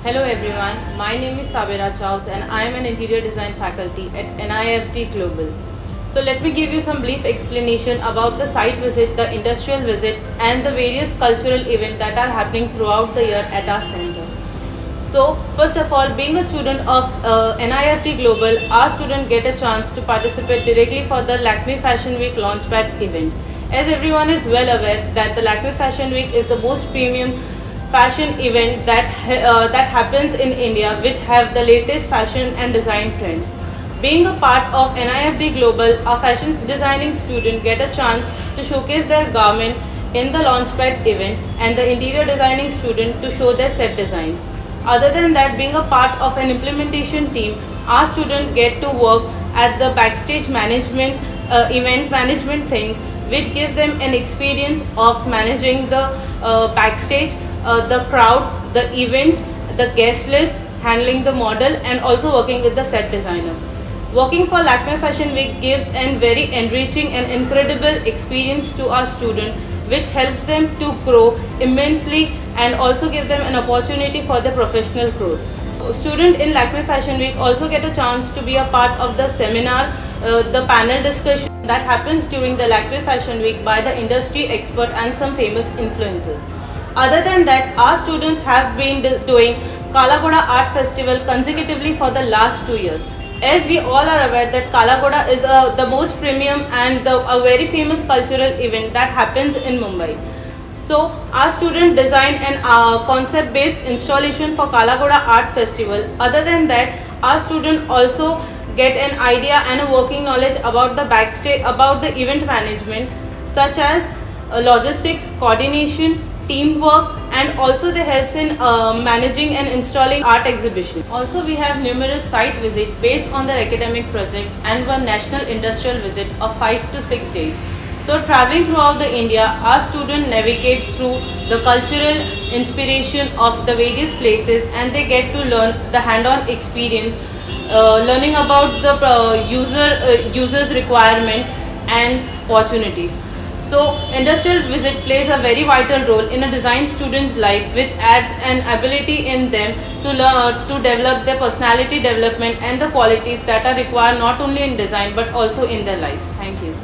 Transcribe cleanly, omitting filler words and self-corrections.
Hello everyone, my name is Sabira Chaus and I am an interior design faculty at NIFT Global. So let me give you some brief explanation about the site visit, the industrial visit and the various cultural events that are happening throughout the year at our center. So first of all, being a student of NIFT Global, our students get a chance to participate directly for the Lakme Fashion Week Launchpad event. As everyone is well aware that the Lakme Fashion Week is the most premium fashion event that happens in India, which have the latest fashion and design trends. Being a part of NIFT Global, our fashion designing students get a chance to showcase their garment in the Launchpad event and the interior designing student to show their set designs. Other than that, being a part of an implementation team, our students get to work at the backstage management, event management thing, which gives them an experience of managing the backstage, the crowd, the event, the guest list, handling the model and also working with the set designer. Working for Lakme Fashion Week gives a very enriching and incredible experience to our students, which helps them to grow immensely and also give them an opportunity for their professional growth. So students in Lakme Fashion Week also get a chance to be a part of the seminar, the panel discussion that happens during the Lakme Fashion Week by the industry expert and some famous influencers. Other than that, our students have been doing Kala Ghoda Art Festival consecutively for the last 2 years. As we all are aware that Kala Ghoda is the most premium and a very famous cultural event that happens in Mumbai. So our students design an concept-based installation for Kala Ghoda Art Festival. Other than that, our students also get an idea and a working knowledge about the backstage, about the event management, such as logistics, coordination, teamwork, and also they helps in managing and installing art exhibition. Also we have numerous site visits based on their academic project and one national industrial visit of 5 to 6 days. So traveling throughout the India, our students navigate through the cultural inspiration of the various places and they get to learn the hand-on experience, learning about the user's requirement and opportunities. So industrial visit plays a very vital role in a design student's life, which adds an ability in them to learn to develop their personality development and the qualities that are required not only in design but also in their life. Thank you.